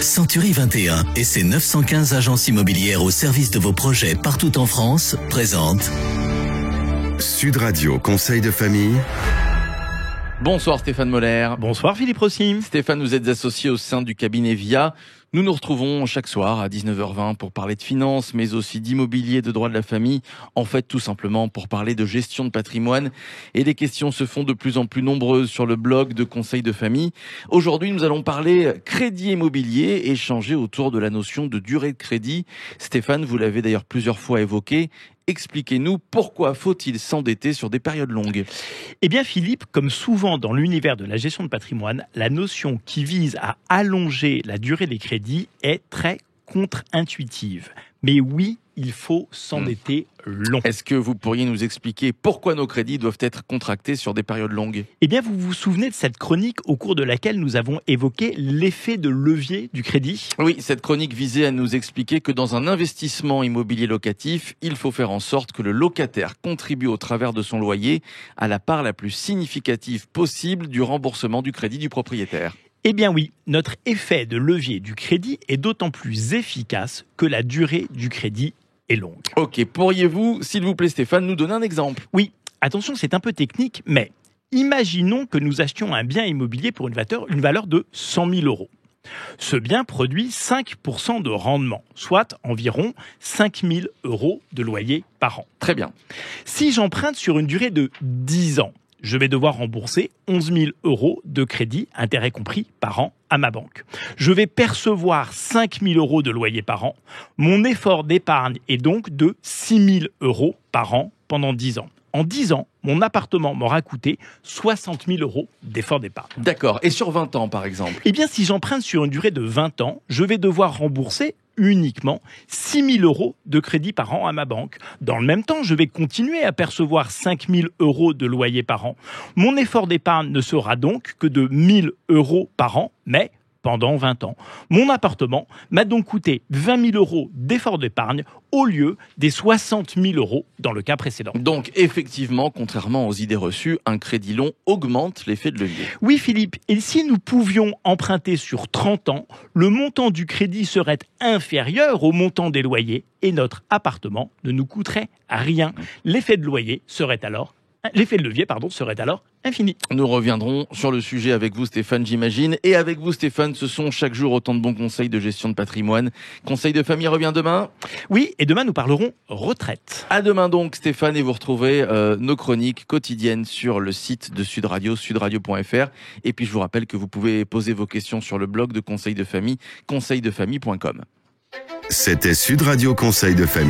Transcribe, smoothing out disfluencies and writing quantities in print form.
Century 21 et ses 915 agences immobilières au service de vos projets partout en France présentent Sud Radio Conseil de famille. Bonsoir Stéphane Moller. Bonsoir Philippe Rossi. Stéphane, vous êtes associé au sein du cabinet VIA. Nous nous retrouvons chaque soir à 19h20 pour parler de finances, mais aussi d'immobilier, de droit de la famille. En fait, tout simplement pour parler de gestion de patrimoine. Et les questions se font de plus en plus nombreuses sur le blog de Conseil de famille. Aujourd'hui, nous allons parler crédit immobilier et échanger autour de la notion de durée de crédit. Stéphane, vous l'avez d'ailleurs plusieurs fois évoqué. Expliquez-nous pourquoi faut-il s'endetter sur des périodes longues ? Eh bien Philippe, comme souvent dans l'univers de la gestion de patrimoine, la notion qui vise à allonger la durée des crédits est très contre-intuitive. Mais oui, il faut s'endetter long. Est-ce que vous pourriez nous expliquer pourquoi nos crédits doivent être contractés sur des périodes longues ? Eh bien, vous vous souvenez de cette chronique au cours de laquelle nous avons évoqué l'effet de levier du crédit ? Oui, cette chronique visait à nous expliquer que dans un investissement immobilier locatif, il faut faire en sorte que le locataire contribue au travers de son loyer à la part la plus significative possible du remboursement du crédit du propriétaire. Eh bien oui, notre effet de levier du crédit est d'autant plus efficace que la durée du crédit est longue. Ok, pourriez-vous, s'il vous plaît Stéphane, nous donner un exemple ? Oui, attention, c'est un peu technique, mais imaginons que nous achetions un bien immobilier pour une valeur de 100 000 euros. Ce bien produit 5% de rendement, soit environ 5 000 euros de loyer par an. Très bien. Si j'emprunte sur une durée de 10 ans, je vais devoir rembourser 11 000 euros de crédit, intérêts compris, par an à ma banque. Je vais percevoir 5 000 euros de loyer par an. Mon effort d'épargne est donc de 6 000 euros par an pendant 10 ans. En 10 ans, mon appartement m'aura coûté 60 000 euros d'effort d'épargne. D'accord. Et sur 20 ans, par exemple ? Eh bien, si j'emprunte sur une durée de 20 ans, je vais devoir rembourser uniquement 6 000 euros de crédit par an à ma banque. Dans le même temps, je vais continuer à percevoir 5 000 euros de loyer par an. Mon effort d'épargne ne sera donc que de 1 000 euros par an, mais pendant 20 ans. Mon appartement m'a donc coûté 20 000 euros d'effort d'épargne au lieu des 60 000 euros dans le cas précédent. Donc, effectivement, contrairement aux idées reçues, un crédit long augmente l'effet de levier. Oui, Philippe. Et si nous pouvions emprunter sur 30 ans, le montant du crédit serait inférieur au montant des loyers et notre appartement ne nous coûterait rien. L'effet de levier serait alors infini. Nous reviendrons sur le sujet avec vous Stéphane, j'imagine. Et avec vous Stéphane, ce sont chaque jour autant de bons conseils de gestion de patrimoine. Conseil de famille revient demain. Oui, et demain nous parlerons retraite. À demain donc Stéphane, et vous retrouvez nos chroniques quotidiennes sur le site de Sud Radio, sudradio.fr. Et puis je vous rappelle que vous pouvez poser vos questions sur le blog de Conseil de famille, conseildefamille.com. C'était Sud Radio Conseil de famille.